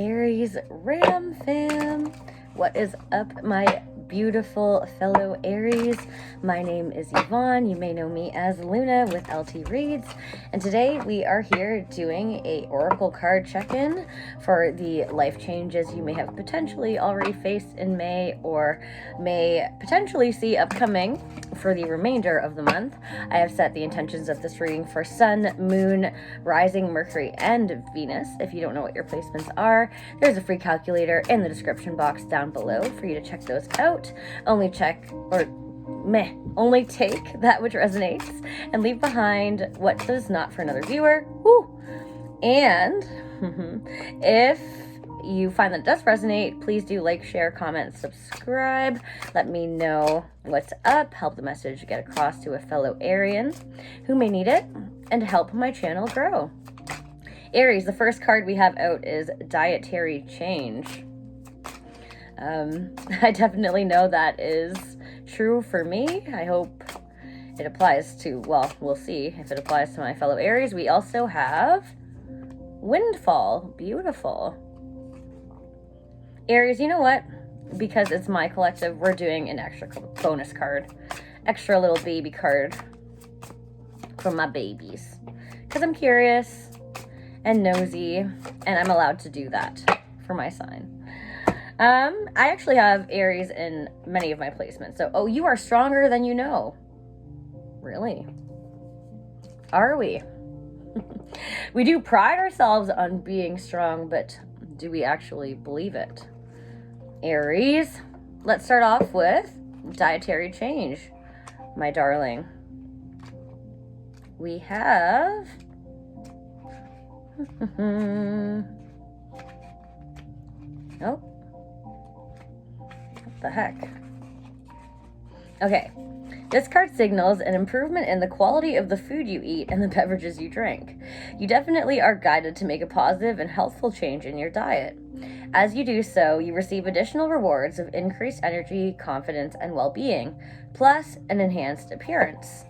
Aries Ram fam. What is up, my beautiful fellow Aries? My name is Yvonne. You may know me as Luna with LT Reads, and today we are here doing a oracle card check-in for the life changes you may have potentially already faced in May or may potentially see upcoming for the remainder of the month. I have set the intentions of this reading for Sun, Moon, Rising, Mercury, and Venus. If you don't know what your placements are, there's a free calculator in the description box down below for you to check those out. Only take that which resonates and leave behind what does not for another viewer. Woo! And if you find that it does resonate, please do like, share, comment, subscribe. Let me know what's up, help the message get across to a fellow Arian who may need it, and help my channel grow. Aries, the first card we have out is Dietary Change. I definitely know that is true for me. I hope it applies to, well, we'll see if it applies to my fellow Aries. We also have Windfall. Beautiful. Aries, you know what? Because it's my collective, we're doing an extra bonus card. Extra little baby card for my babies. Because I'm curious and nosy, and I'm allowed to do that for my sign. I actually have Aries in many of my placements. So, you are stronger than you know. Really? Are we? We do pride ourselves on being strong, but do we actually believe it? Aries, let's start off with Dietary Change, my darling. We have oh, what the heck? Okay, this card signals an improvement in the quality of the food you eat and the beverages you drink. You definitely are guided to make a positive and healthful change in your diet. As you do so, you receive additional rewards of increased energy, confidence, and well-being, plus an enhanced appearance.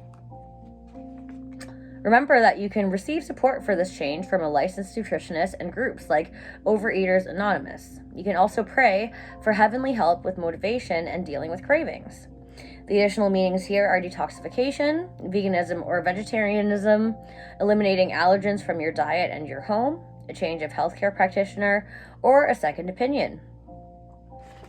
Remember that you can receive support for this change from a licensed nutritionist and groups like Overeaters Anonymous. You can also pray for heavenly help with motivation and dealing with cravings. The additional meanings here are detoxification, veganism or vegetarianism, eliminating allergens from your diet and your home, a change of healthcare practitioner, or a second opinion.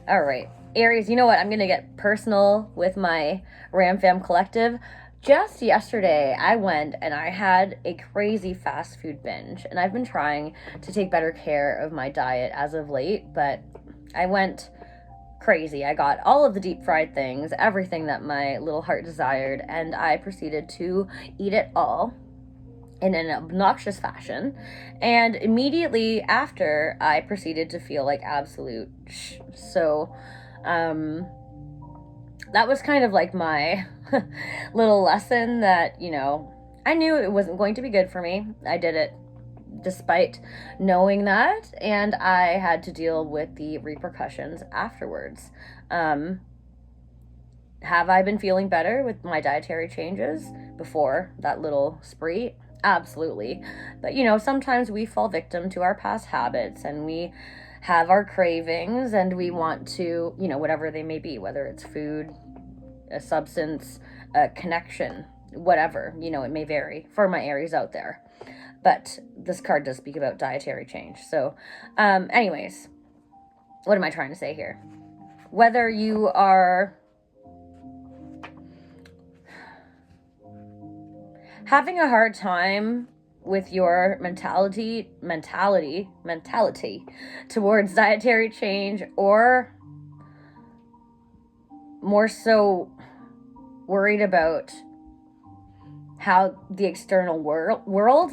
All right, Aries, you know what? I'm going to get personal with my Ram Fam collective. Just yesterday, I went and I had a crazy fast food binge, and I've been trying to take better care of my diet as of late, but I went crazy. I got all of the deep fried things, everything that my little heart desired, and I proceeded to eat it all in an obnoxious fashion. And immediately after, I proceeded to feel like absolute So, that was kind of like my little lesson that, I knew it wasn't going to be good for me. I did it despite knowing that, and I had to deal with the repercussions afterwards. Have I been feeling better with my dietary changes before that little spree? Absolutely. But, sometimes we fall victim to our past habits, and we have our cravings, and we want to, whatever they may be, whether it's food, a substance, a connection, whatever, it may vary for my Aries out there. But this card does speak about dietary change. So, anyways, what am I trying to say here? Whether you are having a hard time with your mentality towards dietary change, or more so worried about how the external world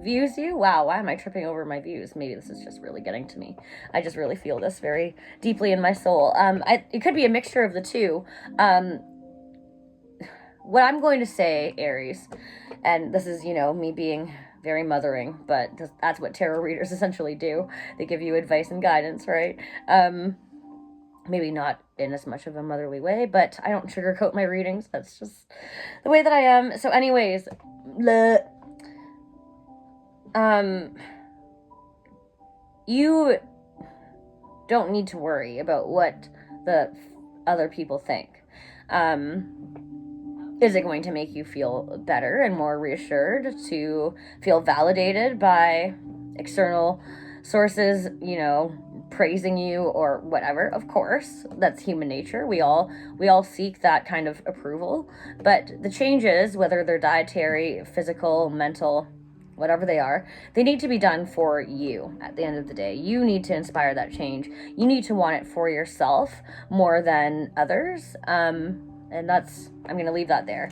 views you. Wow, why am I tripping over my views? Maybe this is just really getting to me. I just really feel this very deeply in my soul. It could be a mixture of the two. What I'm going to say, Aries, and this is, me being very mothering, but that's what tarot readers essentially do. They give you advice and guidance, right? Maybe not in as much of a motherly way, but I don't sugarcoat my readings. That's just the way that I am. So anyways, you don't need to worry about what the other people think. Is it going to make you feel better and more reassured to feel validated by external sources, you know, praising you or whatever? Of course, that's human nature. We all seek that kind of approval. But the changes, whether they're dietary, physical, mental, whatever they are, they need to be done for you at the end of the day. You need to inspire that change. You need to want it for yourself more than others. And I'm going to leave that there.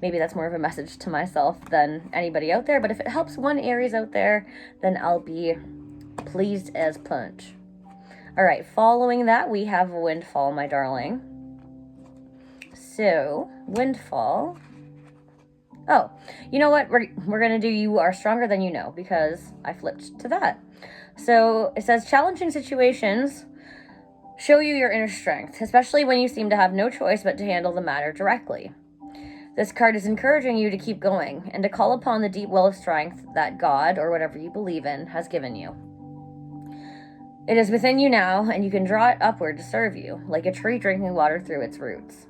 Maybe that's more of a message to myself than anybody out there. But if it helps one Aries out there, then I'll be pleased as punch. All right, following that, we have Windfall, my darling. So, Windfall. Oh, you know what? We're going to do You Are Stronger Than You Know, because I flipped to that. So, it says, challenging situations show you your inner strength, especially when you seem to have no choice but to handle the matter directly. This card is encouraging you to keep going and to call upon the deep well of strength that God, or whatever you believe in, has given you. It is within you now, and you can draw it upward to serve you, like a tree drinking water through its roots.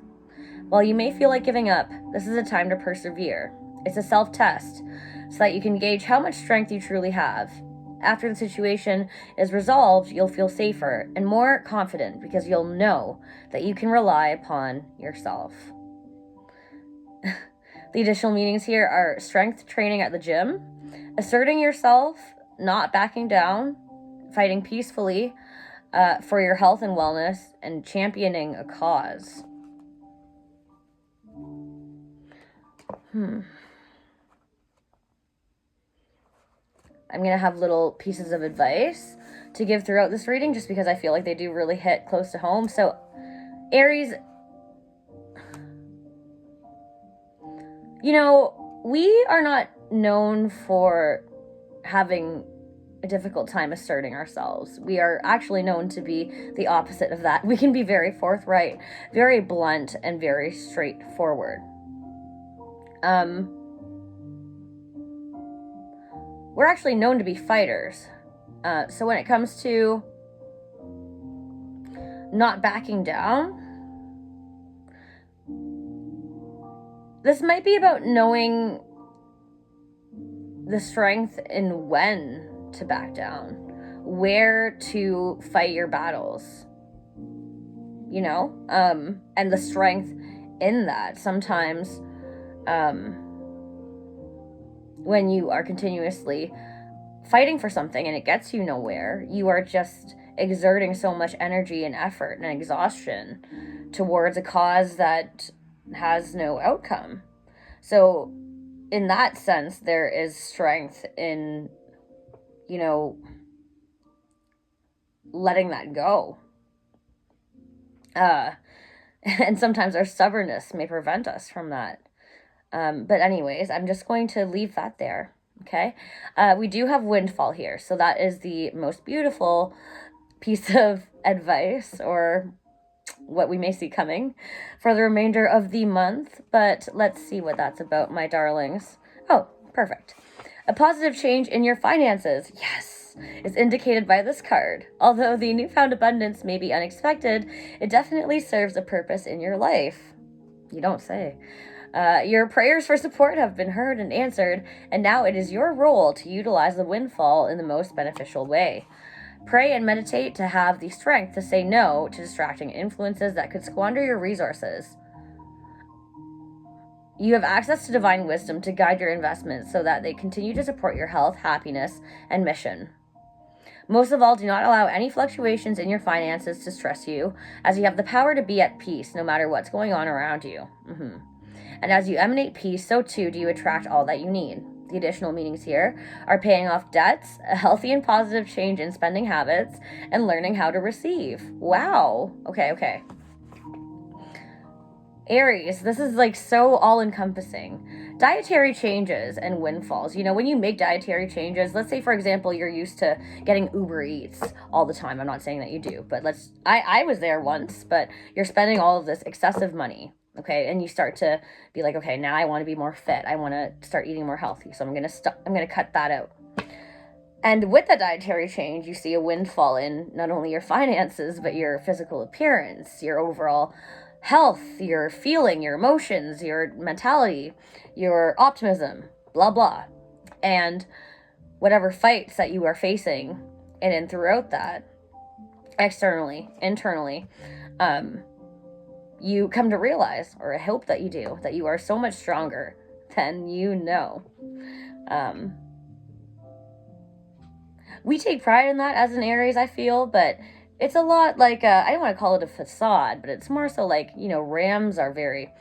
While you may feel like giving up, this is a time to persevere. It's a self-test, so that you can gauge how much strength you truly have. After the situation is resolved, you'll feel safer and more confident because you'll know that you can rely upon yourself. The additional meanings here are strength training at the gym, asserting yourself, not backing down, fighting peacefully for your health and wellness, and championing a cause. I'm going to have little pieces of advice to give throughout this reading just because I feel like they do really hit close to home. So, Aries, you know, we are not known for having a difficult time asserting ourselves. We are actually known to be the opposite of that. We can be very forthright, very blunt, and very straightforward. We're actually known to be fighters. So when it comes to not backing down, this might be about knowing the strength in when to back down, where to fight your battles, you know, and the strength in that. Sometimes, when you are continuously fighting for something and it gets you nowhere, you are just exerting so much energy and effort and exhaustion towards a cause that has no outcome. So in that sense, there is strength in, you know, letting that go. And sometimes our stubbornness may prevent us from that. But anyways, I'm just going to leave that there, okay? We do have Windfall here, so that is the most beautiful piece of advice, or what we may see coming for the remainder of the month. But let's see what that's about, my darlings. Oh, perfect. A positive change in your finances, yes, is indicated by this card. Although the newfound abundance may be unexpected, it definitely serves a purpose in your life. You don't say. Your prayers for support have been heard and answered, and now it is your role to utilize the windfall in the most beneficial way. Pray and meditate to have the strength to say no to distracting influences that could squander your resources. You have access to divine wisdom to guide your investments so that they continue to support your health, happiness, and mission. Most of all, do not allow any fluctuations in your finances to stress you, as you have the power to be at peace no matter what's going on around you. And as you emanate peace, so too do you attract all that you need. The additional meanings here are paying off debts, a healthy and positive change in spending habits, and learning how to receive. Wow. Okay. Aries, this is like so all-encompassing. Dietary changes and windfalls. You know, when you make dietary changes, let's say, for example, you're used to getting Uber Eats all the time. I'm not saying that you do, but I was there once, but you're spending all of this excessive money. Okay, and you start to be like, okay, now I want to be more fit. I want to start eating more healthy, so I'm gonna cut that out. And with that dietary change, you see a windfall in not only your finances, but your physical appearance, your overall health, your feeling, your emotions, your mentality, your optimism, blah, blah. And whatever fights that you are facing in and throughout that, externally, internally, you come to realize, or I hope that you do, that you are so much stronger than you know. We take pride in that as an Aries, I feel, but it's a lot like, I don't want to call it a facade, but it's more so like, rams are very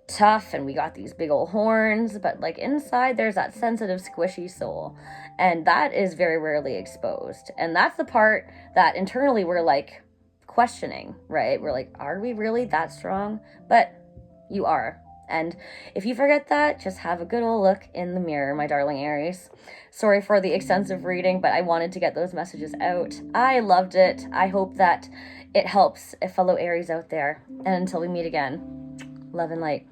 tough and we got these big old horns, but like inside there's that sensitive, squishy soul, and that is very rarely exposed. And that's the part that internally we're like questioning, right? We're like, are we really that strong? But you are. And if you forget that, just have a good old look in the mirror, my darling Aries. Sorry for the extensive reading, but I wanted to get those messages out. I loved it. I hope that it helps a fellow Aries out there. And until we meet again, love and light.